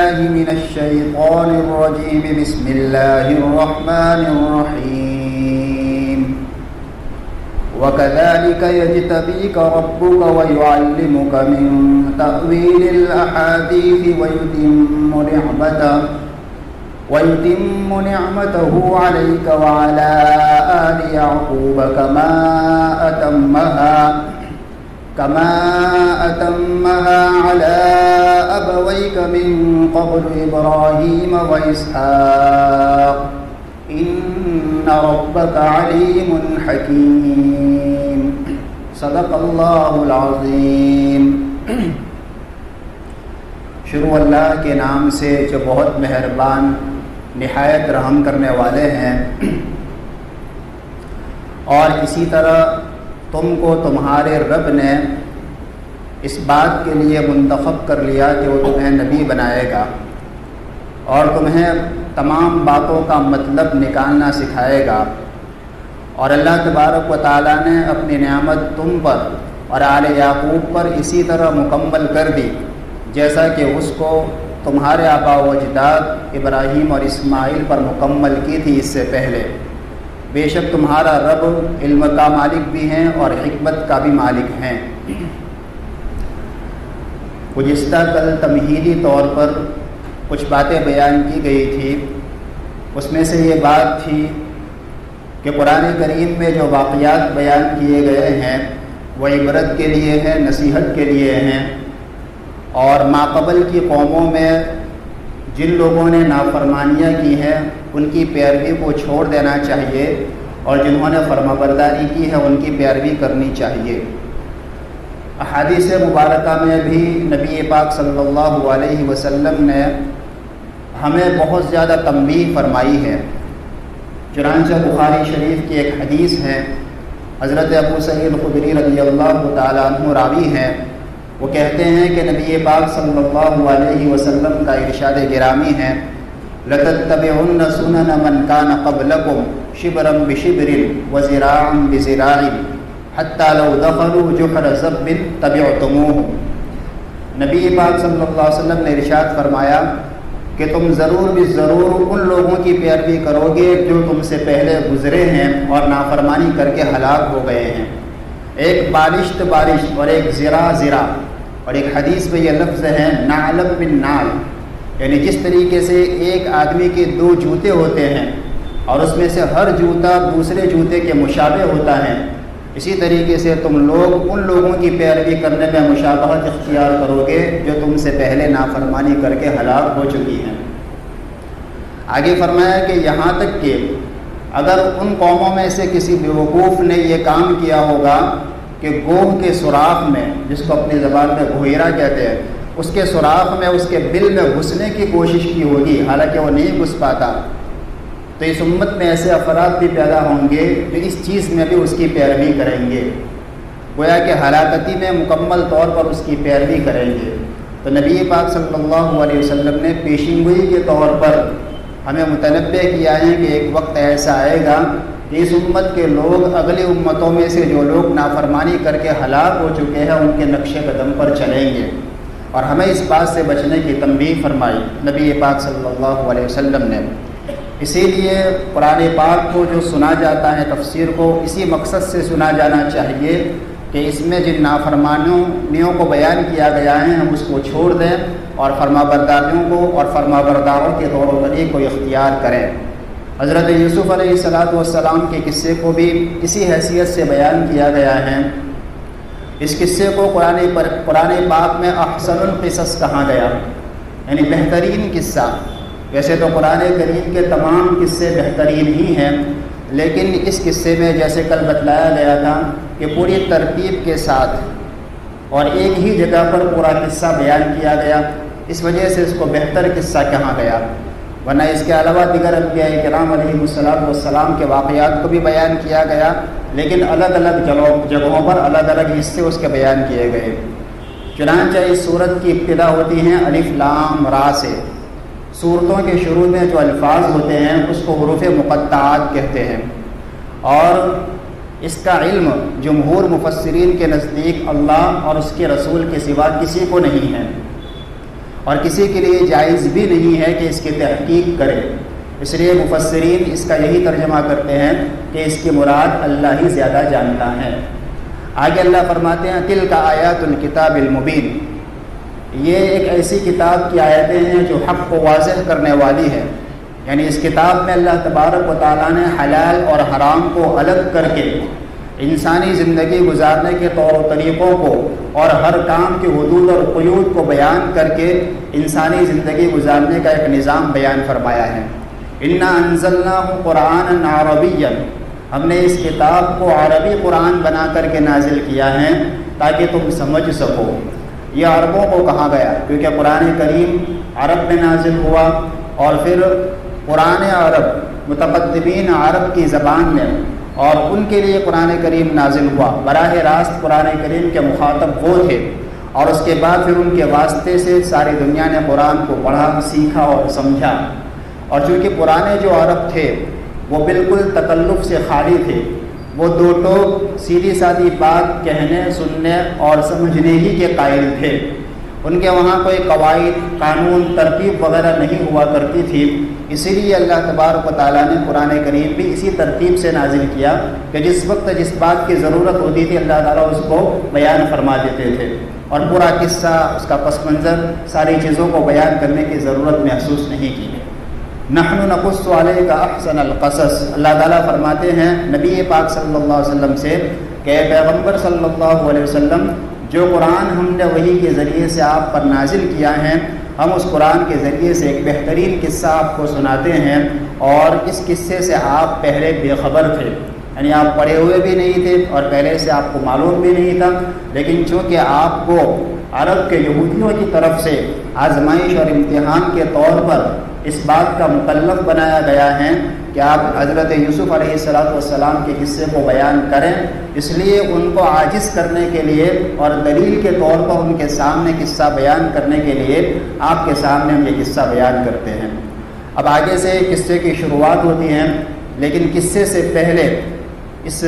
بالله من الشيطان الرجيم. بسم الله الرحمن الرحيم. وكذلك يجتبيك ربك ويعلمك من تأويل الأحاديث ويتم نعمته عليك وعلى آل يعقوب كما أتمها على أبويك من قبل إبراهيم وإسحاق إن ربك عليم حكيم. صدق اللہ العظیم. شروع اللہ کے نام سے جو بہت مہربان نہایت رحم کرنے والے ہیں. اور اسی طرح تم کو تمہارے رب نے اس بات کے لیے منتخب کر لیا کہ وہ تمہیں نبی بنائے گا اور تمہیں تمام باتوں کا مطلب نکالنا سکھائے گا. اور اللہ تبارک و تعالیٰ نے اپنی نعمت تم پر اور آل یعقوب پر اسی طرح مکمل کر دی جیسا کہ اس کو تمہارے آبا و اجداد ابراہیم اور اسماعیل پر مکمل کی تھی اس سے پہلے. بے شک تمہارا رب علم کا مالک بھی ہیں اور حکمت کا بھی مالک ہیں. گزشتہ کل تمہیدی طور پر کچھ باتیں بیان کی گئی تھی. اس میں سے یہ بات تھی کہ قرآن کریم میں جو واقعات بیان کیے گئے ہیں وہ عبرت کے لیے ہیں، نصیحت کے لیے ہیں. اور ماقبل کی قوموں میں جن لوگوں نے نافرمانیاں کی ہیں ان کی پیروی کو چھوڑ دینا چاہیے اور جنہوں نے فرمانبرداری کی ہے ان کی پیروی کرنی چاہیے. احادیث مبارکہ میں بھی نبی پاک صلی اللہ علیہ وسلم نے ہمیں بہت زیادہ تنبیہ فرمائی ہے. چنانچہ بخاری شریف کی ایک حدیث ہے، حضرت ابو سعید خدری رضی اللہ تعالیٰ عنہ راوی ہیں. وہ کہتے ہیں کہ نبی پاک صلی اللہ علیہ وسلم کا ارشاد گرامی ہے، لَتَتَّبِعُنَّ سُنَنَ مَنْ كَانَ قَبْلَكُمْ شِبْرًا بِشِبْرٍ وَذِرَاعًا بِذِرَاعٍ حَتَّى لَوْ دَخَلُوا جُحْرَ ذَبٍّ تَبِعْتُمُوهُ. نبی پاک صلی اللہ علیہ وسلم نے ارشاد فرمایا کہ تم ضرور بھی ضرور ان لوگوں کی پیروی کرو گے جو تم سے پہلے گزرے ہیں اور نافرمانی کر کے ہلاک ہو گئے ہیں. ایک بالشت بارش اور ایک زرا اور ایک حدیث میں یہ لفظ ہے نعلم من نعل، یعنی جس طریقے سے ایک آدمی کے دو جوتے ہوتے ہیں اور اس میں سے ہر جوتا دوسرے جوتے کے مشابہ ہوتا ہے، اسی طریقے سے تم لوگ ان لوگوں کی پیروی کرنے میں مشابہت اختیار کرو گے جو تم سے پہلے نافرمانی کر کے ہلاک ہو چکی ہیں. آگے فرمایا کہ یہاں تک کہ اگر ان قوموں میں سے کسی بیوقوف نے یہ کام کیا ہوگا کہ گوہ کے سوراخ میں، جس کو اپنی زبان میں گھوئرا کہتے ہیں، اس کے سوراخ میں اس کے بل میں گھسنے کی کوشش کی ہوگی حالانکہ وہ نہیں گھس پاتا، تو اس امت میں ایسے افراد بھی پیدا ہوں گے جو اس چیز میں بھی اس کی پیروی کریں گے، گویا کہ ہلاکتی میں مکمل طور پر اس کی پیروی کریں گے. تو نبی پاک صلی اللہ علیہ وسلم نے پیشین گوئی کے طور پر ہمیں متنبع کیا ہے کہ ایک وقت ایسا آئے گا کہ اس امت کے لوگ اگلی امتوں میں سے جو لوگ نافرمانی کر کے ہلاک ہو چکے ہیں ان کے نقش قدم پر چلیں گے. اور ہمیں اس بات سے بچنے کی تنبیہ فرمائی نبی پاک صلی اللہ علیہ وسلم نے. اسی لیے قرآن پاک کو جو سنا جاتا ہے تفسیر کو اسی مقصد سے سنا جانا چاہیے کہ اس میں جن نافرمانیوں کو بیان کیا گیا ہے ہم اس کو چھوڑ دیں اور فرمانبرداریوں کو اور فرمانبرداروں کے طور و طریق کو اختیار کریں. حضرت یوسف علیہ السلام کے قصے کو بھی اسی حیثیت سے بیان کیا گیا ہے. اس قصے کو قرآن پاک میں احسن القصص کہا گیا، یعنی بہترین قصہ. ویسے تو قرآن کریم کے تمام قصے بہترین ہی ہیں، لیکن اس قصے میں جیسے کل بتلایا گیا تھا کہ پوری ترتیب کے ساتھ اور ایک ہی جگہ پر پورا قصہ بیان کیا گیا، اس وجہ سے اس کو بہتر قصہ کہا گیا. ورنہ اس کے علاوہ دیگر انبیاء کرام علیہ السلام کے واقعات کو بھی بیان کیا گیا، لیکن الگ الگ جگہوں پر الگ الگ حصے اس کے بیان کیے گئے. چنانچہ اس سورت کی ابتدا ہوتی ہیں الف لام را سے. سورتوں کے شروع میں جو الفاظ ہوتے ہیں اس کو حروف مقطعات کہتے ہیں، اور اس کا علم جمہور مفسرین کے نزدیک اللہ اور اس کے رسول کے سوا کسی کو نہیں ہے. اور کسی کے لیے جائز بھی نہیں ہے کہ اس کی تحقیق کرے۔ اس لیے مفسرین اس کا یہی ترجمہ کرتے ہیں کہ اس کی مراد اللہ ہی زیادہ جانتا ہے۔ آگے اللہ فرماتے ہیں تلک آیات الکتاب المبین، یہ ایک ایسی کتاب کی آیتیں ہیں جو حق کو واضح کرنے والی ہے، یعنی اس کتاب میں اللہ تبارک و تعالیٰ نے حلال اور حرام کو الگ کر کے انسانی زندگی گزارنے کے طور و طریقوں کو اور ہر کام کی حدود اور قیود کو بیان کر کے انسانی زندگی گزارنے کا ایک نظام بیان فرمایا ہے۔ انا انزلناہ قرآنا عربیا، ہم نے اس کتاب کو عربی قرآن بنا کر کے نازل کیا ہے تاکہ تم سمجھ سکو۔ یہ عربوں کو کہا گیا کیونکہ قرآن کریم عرب میں نازل ہوا، اور پھر قرآن عرب متقدمین عرب کی زبان میں، اور ان کے لیے قرآن کریم نازل ہوا۔ براہ راست قرآن کریم کے مخاطب وہ تھے، اور اس کے بعد پھر ان کے واسطے سے ساری دنیا نے قرآن کو پڑھا، سیکھا اور سمجھا۔ اور چونکہ پرانے جو عرب تھے وہ بالکل تکلف سے خالی تھے، وہ دو ٹوک سیدھی سادھی بات کہنے، سننے اور سمجھنے ہی کے قائل تھے۔ ان کے وہاں کوئی قواعد، قانون، ترتیب وغیرہ نہیں ہوا کرتی تھی، اسی لیے اللہ تبارک و تعالیٰ نے قرآن کریم بھی اسی ترتیب سے نازل کیا کہ جس وقت جس بات کی ضرورت ہوتی تھی اللہ تعالیٰ اس کو بیان فرما دیتے تھے، اور پورا قصہ، اس کا پس منظر، ساری چیزوں کو بیان کرنے کی ضرورت محسوس نہیں کی۔ نحن نقص علیک احسن القصص، اللہ تعالیٰ فرماتے ہیں نبی پاک صلی اللہ علیہ وسلم سے کہ اے پیغمبر صلی اللہ علیہ وسلم، جو قرآن ہم نے وحی کے ذریعے سے آپ پر نازل کیا ہے، ہم اس قرآن کے ذریعے سے ایک بہترین قصہ آپ کو سناتے ہیں، اور اس قصے سے آپ پہلے بے خبر تھے، یعنی آپ پڑھے ہوئے بھی نہیں تھے اور پہلے سے آپ کو معلوم بھی نہیں تھا، لیکن چونکہ آپ کو عرب کے یہودیوں کی طرف سے آزمائش اور امتحان کے طور پر اس بات کا مکلف بنایا گیا ہے کہ آپ حضرت یوسف علیہ السلام کے قصے کو بیان کریں، اس لیے ان کو عاجز کرنے کے لیے اور دلیل کے طور پر ان کے سامنے قصہ بیان کرنے کے لیے آپ کے سامنے ہم یہ قصہ بیان کرتے ہیں۔ اب آگے سے قصے کی شروعات ہوتی ہے، لیکن قصے سے پہلے اس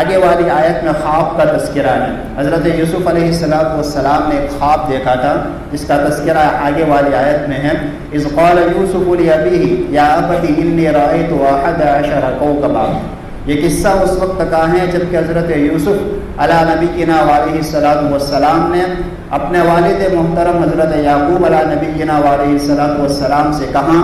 آگے والی آیت میں خواب کا تذکرہ ہے۔ حضرت یوسف علیہ السلام نے ایک خواب دیکھا تھا جس کا تذکرہ آگے والی آیت میں ہے۔ اذ قال یوسف لأبیہ یا ابت انی رأیت 11 کوکبا، یہ قصہ اس وقت کا ہے جب کہ حضرت یوسف علی نبینا علیہ السلام نے اپنے والد محترم حضرت یعقوب علی نبینا علیہ السلام سے کہا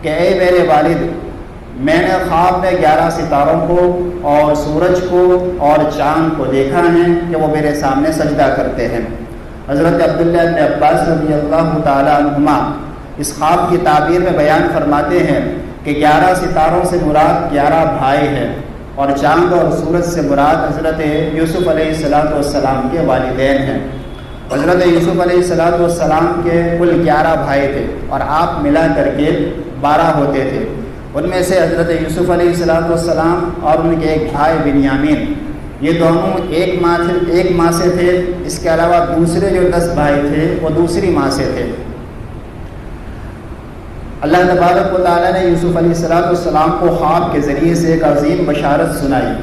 کہ اے میرے والد، میں نے خواب میں 11 ستاروں کو اور سورج کو اور چاند کو دیکھا ہے کہ وہ میرے سامنے سجدہ کرتے ہیں۔ حضرت عبداللہ بن عباس رضی اللہ تعالی عنہما اس خواب کی تعبیر میں بیان فرماتے ہیں کہ 11 ستاروں سے مراد 11 بھائی ہیں، اور چاند اور سورج سے مراد حضرت یوسف علیہ السلام کے والدین ہیں۔ حضرت یوسف علیہ السلام کے کل 11 بھائی تھے اور آپ ملا کر کے 12 ہوتے تھے۔ ان میں سے حضرت یوسف علیہ السلام اور ان کے ایک بھائی بنیامین، یہ دونوں ایک ماں سے تھے، اس کے علاوہ دوسرے جو 10 بھائی تھے وہ دوسری ماں سے تھے۔ اللہ تبارک و تعالیٰ نے یوسف علیہ السلام کو خواب کے ذریعے سے ایک عظیم بشارت سنائی۔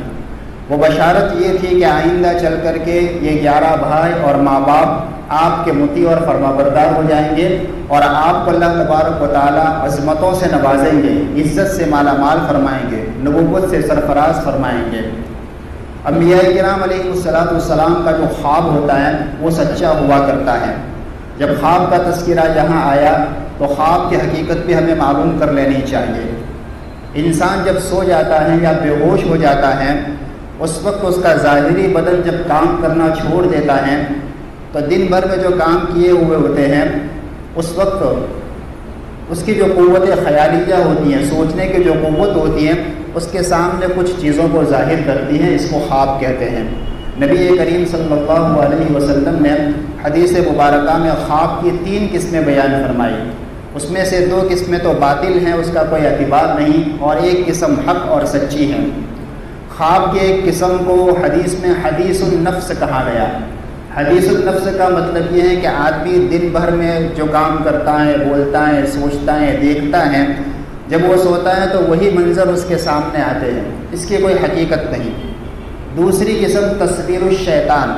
وہ بشارت یہ تھی کہ آئندہ چل کر کے یہ 11 بھائی اور ماں باپ آپ کے مطیع اور فرمانبردار ہو جائیں گے، اور آپ کو اللہ تبارک و تعالیٰ عظمتوں سے نوازیں گے، عزت سے مالا مال فرمائیں گے، نبوت سے سرفراز فرمائیں گے۔ انبیاء کرام علیہ السلام کا جو خواب ہوتا ہے وہ سچا ہوا کرتا ہے۔ جب خواب کا تذکرہ یہاں آیا تو خواب کی حقیقت بھی ہمیں معلوم کر لینی چاہیے۔ انسان جب سو جاتا ہے یا بے ہوش ہو جاتا ہے، اس وقت اس کا ظاہری بدن جب کام کرنا چھوڑ دیتا ہے تو دن بھر میں جو کام کیے ہوئے ہوتے ہیں اس وقت اس کی جو قوت خیالیہ ہوتی ہیں، سوچنے کی جو قوت ہوتی ہے، اس کے سامنے کچھ چیزوں کو ظاہر کرتی ہیں، اس کو خواب کہتے ہیں۔ نبی کریم صلی اللہ علیہ وسلم نے حدیث مبارکہ میں خواب کی 3 قسمیں بیان فرمائی، اس میں سے 2 قسمیں تو باطل ہیں، اس کا کوئی اعتبار نہیں، اور ایک قسم حق اور سچی ہے۔ خواب کی ایک قسم کو حدیث میں حدیث النفس کہا گیا۔ حدیث النفس کا مطلب یہ ہے کہ آدمی دن بھر میں جو کام کرتا ہے، بولتا ہے، سوچتا ہے، دیکھتا ہے، جب وہ سوتا ہے تو وہی منظر اس کے سامنے آتے ہیں، اس کی کوئی حقیقت نہیں۔ دوسری قسم تصویر الشیطان،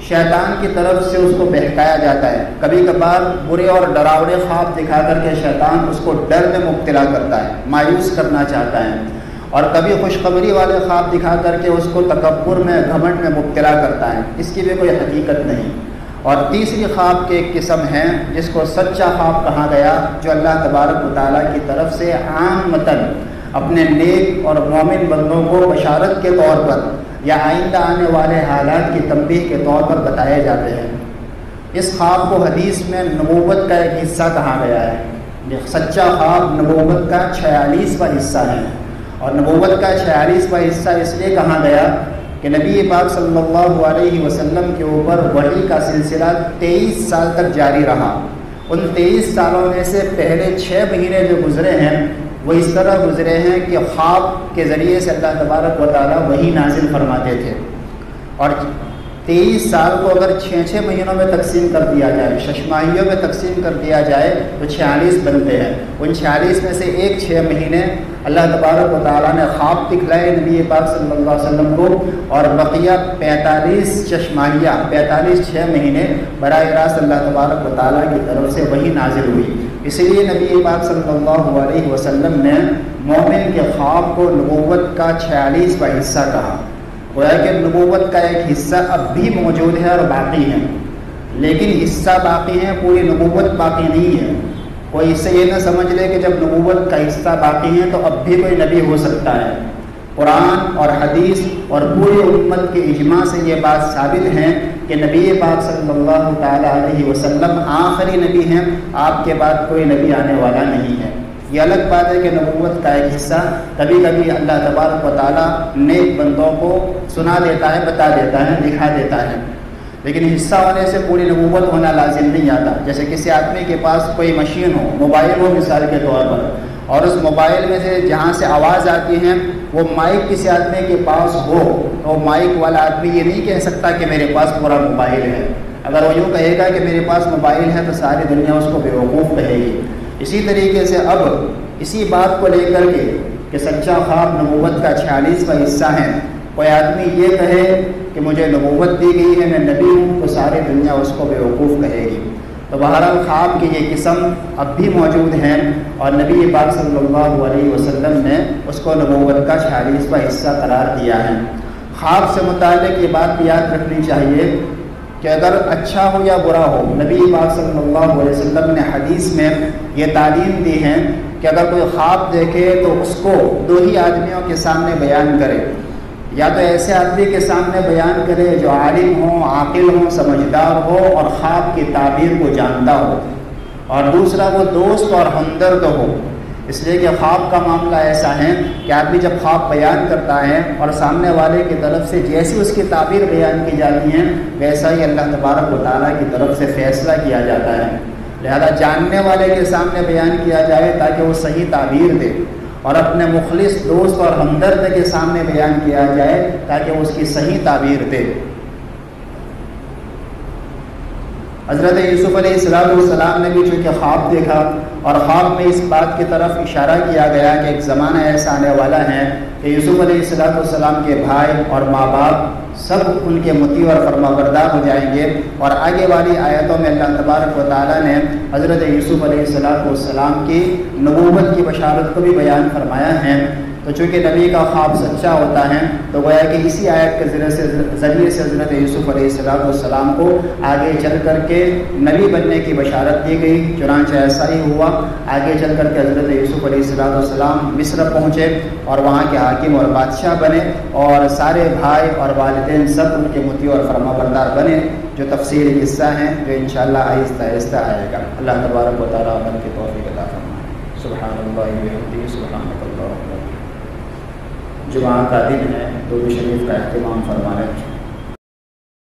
شیطان کی طرف سے اس کو بہکایا جاتا ہے۔ کبھی کبھار برے اور ڈراؤنے خواب دکھا کر کے شیطان اس کو ڈر میں مبتلا کرتا ہے، مایوس کرنا چاہتا ہے، اور کبھی خوشخبری والے خواب دکھا کر کے اس کو تکبر میں، گھمنڈ میں مبتلا کرتا ہے، اس کی بھی کوئی حقیقت نہیں۔ اور تیسری خواب کی ایک قسم ہے جس کو سچا خواب کہا گیا، جو اللہ تبارک و تعالیٰ کی طرف سے عامتاً اپنے نیک اور مومن بندوں کو بشارت کے طور پر یا آئندہ آنے والے حالات کی تنبیہ کے طور پر بتائے جاتے ہیں۔ اس خواب کو حدیث میں نبوت کا ایک حصہ کہا گیا ہے۔ یہ سچا خواب نبوت کا 46واں حصہ ہے، اور نبوت کا 46واں حصہ اس لیے کہا گیا کہ نبی پاک صلی اللہ علیہ وسلم کے اوپر وحی کا سلسلہ 23 سال تک جاری رہا۔ ان 23 سالوں میں سے پہلے 6 مہینے جو گزرے ہیں وہ اس طرح گزرے ہیں کہ خواب کے ذریعے سے اللہ تبارک و تعالیٰ وحی نازل فرماتے تھے، اور 23 سال کو اگر 6 مہینوں میں تقسیم کر دیا جائے، 6 ماہیوں میں تقسیم کر دیا جائے تو 46 بنتے ہیں۔ ان 46 میں سے ایک 6 مہینے اللہ تبارک و تعالیٰ نے خواب دکھلائے نبی پاک صلی اللہ علیہ وسلم کو، اور بقیہ 45 چشماہیہ 45 6 مہینے براہ راست اللہ تبارک و تعالیٰ کی طرف سے وحی نازل ہوئی۔ اسی لیے نبی پاک صلی اللہ علیہ وسلم نے مومن کے خواب کو نبوت کا 46واں حصہ کہا۔ گویا کہ نبوت کا ایک حصہ اب بھی موجود ہے اور باقی ہے، لیکن حصہ باقی ہے، پوری نبوت باقی نہیں ہے۔ کوئی اس سے یہ نہ سمجھ لے کہ جب نبوت کا حصہ باقی ہے تو اب بھی کوئی نبی ہو سکتا ہے۔ قرآن اور حدیث اور پوری امت کے اجماع سے یہ بات ثابت ہے کہ نبی پاک صلی اللہ تعالیٰ علیہ وسلم آخری نبی ہیں، آپ کے بعد کوئی نبی آنے والا نہیں ہے۔ یہ الگ بات ہے کہ نبوت کا ایک حصہ کبھی کبھی اللہ تبارک و تعالیٰ نیک بندوں کو سنا دیتا ہے، بتا دیتا ہے، دکھا دیتا ہے، لیکن حصہ ہونے سے پوری نبوت ہونا لازم نہیں آتا۔ جیسے کسی آدمی کے پاس کوئی مشین ہو، موبائل ہو مثال کے طور پر، اور اس موبائل میں سے جہاں سے آواز آتی ہے وہ مائک کسی آدمی کے پاس ہو، تو مائک والا آدمی یہ نہیں کہہ سکتا کہ میرے پاس پورا موبائل ہے۔ اگر وہ یوں کہے گا کہ میرے پاس موبائل ہے تو ساری دنیا اس کو بیوقوف کہے گی۔ اسی طریقے سے اب اسی بات کو لے کر کے کہ سچا خواب نبوت کا 46واں حصہ ہے، کوئی آدمی یہ کہے کہ مجھے نبوت دی گئی ہے، میں نبی ہوں، تو ساری دنیا اس کو بیوقوف کہے گی۔ تو بہرحال خواب کی یہ قسم اب بھی موجود ہیں، اور نبی پاک صلی اللہ علیہ وسلم نے اس کو نبوت کا 46واں حصہ قرار دیا ہے۔ خواب سے متعلق یہ بات یاد رکھنی چاہیے کہ اگر اچھا ہو یا برا ہو، نبی پاک صلی اللہ علیہ وسلم نے حدیث میں یہ تعلیم دی ہے کہ اگر کوئی خواب دیکھے تو اس کو 2 ہی آدمیوں کے سامنے بیان کرے، یا تو ایسے آدمی کے سامنے بیان کرے جو عالم ہو، عاقل ہو، سمجھدار ہو اور خواب کی تعبیر کو جانتا ہو، اور دوسرا وہ دوست اور ہمدرد ہو۔ اس لیے کہ خواب کا معاملہ ایسا ہے کہ آدمی جب خواب بیان کرتا ہے اور سامنے والے کی طرف سے جیسی اس کی تعبیر بیان کی جاتی ہے ویسا ہی اللہ تبارک و تعالیٰ کی طرف سے فیصلہ کیا جاتا ہے۔ لہذا جاننے والے کے سامنے بیان کیا جائے تاکہ وہ صحیح تعبیر دے، اور اپنے مخلص دوست اور ہمدرد کے سامنے بیان کیا جائے تاکہ وہ اس کی صحیح تعبیر دے۔ حضرت یوسف علیہ السلام نے بھی چونکہ خواب دیکھا، اور خواب میں اس بات کی طرف اشارہ کیا گیا کہ ایک زمانہ ایسا آنے والا ہے کہ یوسف علیہ السلام کے بھائی اور ماں باپ سب ان کے مطیع اور فرمانبردار ہو جائیں گے، اور آگے والی آیتوں میں اللہ تبارک و تعالیٰ نے حضرت یوسف علیہ السلام کی نبوت کی بشارت کو بھی بیان فرمایا ہے۔ تو چونکہ نبی کا خواب سچا ہوتا ہے تو گویا کہ اسی آیت کے ذریعے سے حضرت یوسف علیہ السلام کو آگے چل کر کے نبی بننے کی بشارت دی گئی۔ چنانچہ ایسا ہی ہوا، آگے چل کر کے حضرت یوسف علیہ السلام مصر پہنچے اور وہاں کے حاکم اور بادشاہ بنے، اور سارے بھائی اور والدین سب ان کے مطیع اور فرمانبردار بنے، جو تفصیلی قصہ ہیں جو انشاءاللہ آہستہ آہستہ آئے گا۔ اللہ تبارک و تعالیٰ عمل کی توفیق عطا فرمائے۔ سبحان اللہ وبحمدہ، سبحانک اللہم۔ جمعہ کا دن ہے، درود شریف کا اہتمام فرمائیں۔